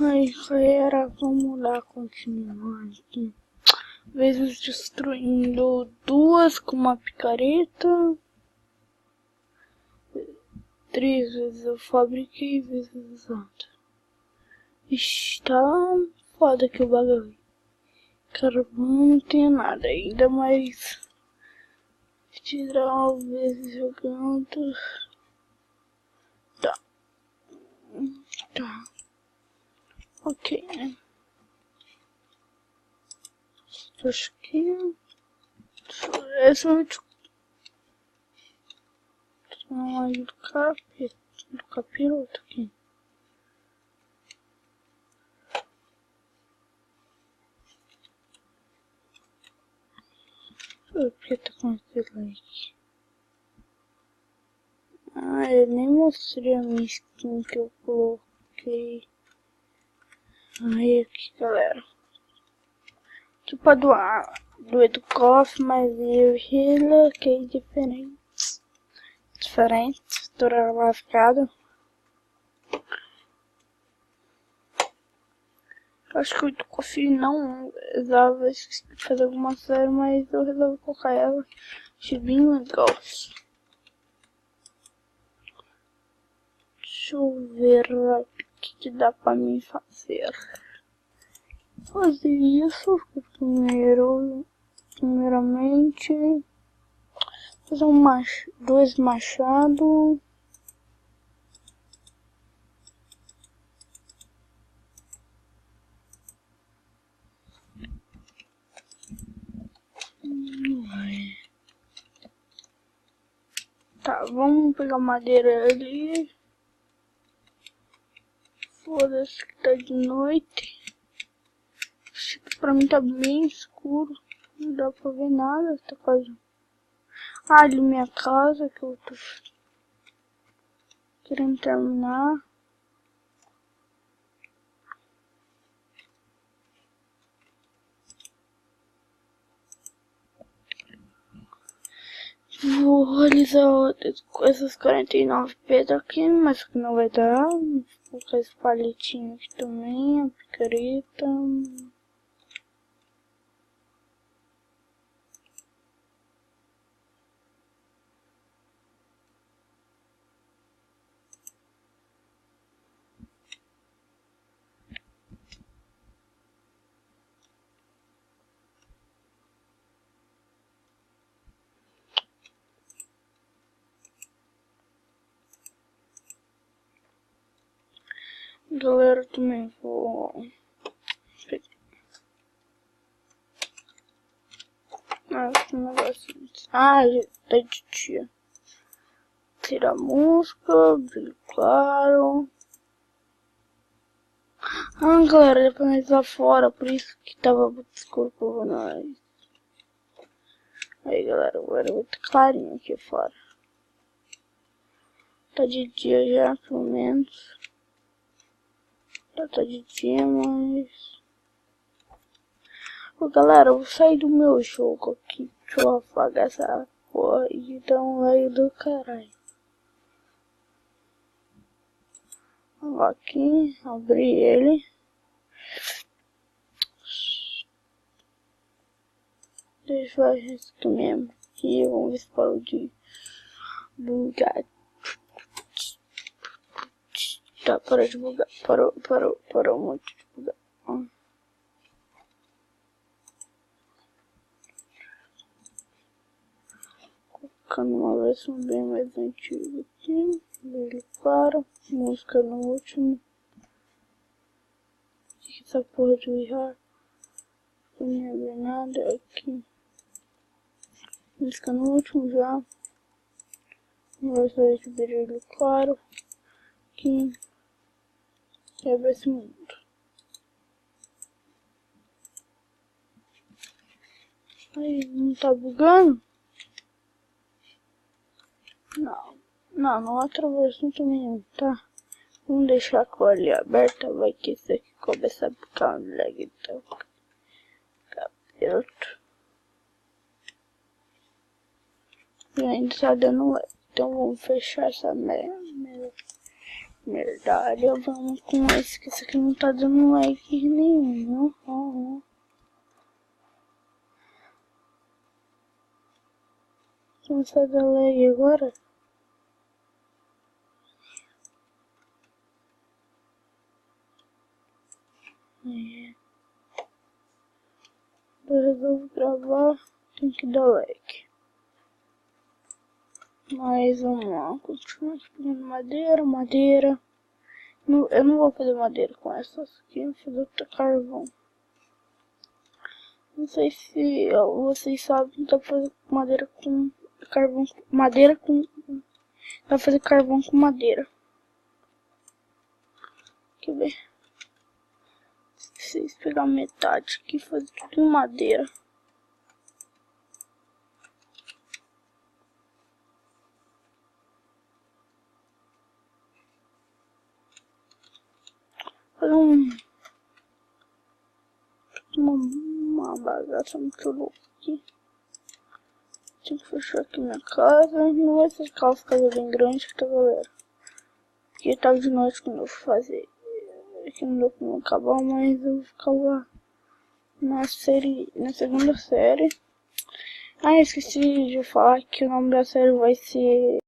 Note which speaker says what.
Speaker 1: Aí, galera, vamos lá continuar aqui. Vezes destruindo duas com uma picareta. 3 vezes eu fabriquei, vezes usado. Ixi, tá foda aqui o bagulho. Carvão não tem nada ainda, mas tirar vezes jogando. Tá. Ok, né? Acho que essa é o do capiroto aqui. Por que tá com esse like? Ah, eu nem mostrei a minha skin que eu coloquei. Aí aqui, galera. Tipo a do Educoff, mas eu reloquei diferente. Toda lascada. Acho que o Educoff não usava fazer alguma série, mas eu resolvi colocar ela. Achei bem legal. Deixa eu ver o que dá pra mim fazer. Fazer isso primeiramente fazer dois machados. Tá, vamos pegar madeira ali. Foda-se que tá de noite. Acho que pra mim tá bem escuro. Não dá pra ver nada. Tá quase. Ah, ali minha casa que eu tô querendo terminar. Vou realizar essas 49 pedras aqui, mas que não vai dar. Vou colocar esse palitinho aqui também, a picareta. Galera, também vou... Esse negocinho. Ah, já tá de dia. Tira a música, brilho claro. Ah, galera, dá pra nós lá fora, por isso que tava muito escuro por nós. Aí, galera, agora vai tá clarinho aqui fora. Tá de dia já, pelo menos. Tá de dia, mas... Ô, galera, eu vou sair do meu jogo aqui. Deixa eu apagar essa porra e dar um like do caralho. Vou aqui, abrir ele. Deixa eu ver isso aqui mesmo. E vamos ver se parou de bugar. Tá, parou de bugar. Parou muito de bugar. Colocando uma versão bem mais antiga aqui. Brilho claro. Música no último. O que é essa porra de WeHeart? Não me abre nada aqui. Música no último já. Versão de brilho claro. Aqui. E abre esse mundo. Aí, não tá bugando? Não, outra versão também não tá. Vamos deixar a cor ali aberta, vai que isso aqui começa a ficar um lag, então. Capiroto. E ainda tá dando lag. Então vamos fechar essa merda Medalha, vamos com esse, que esse aqui não tá dando like nenhum. Começar a dar like agora. Eu resolvo gravar, tem que dar like. Mas vamos lá, continuar pegando madeira. Eu não vou fazer madeira com essas aqui, vou fazer outra carvão. Não sei se vocês sabem, dá pra fazer madeira com carvão. Dá pra fazer carvão com madeira. Quer ver? Se vocês pegar metade aqui e fazer tudo em madeira. Fazer uma bagaça muito louca aqui. Tenho que fechar aqui minha casa. Não vai ficar uma casa bem grande, tá, galera? Porque tá de noite quando eu vou fazer. Aqui não deu pra não acabar, mas eu vou ficar lá na segunda série. Ah, esqueci de falar que o nome da série vai ser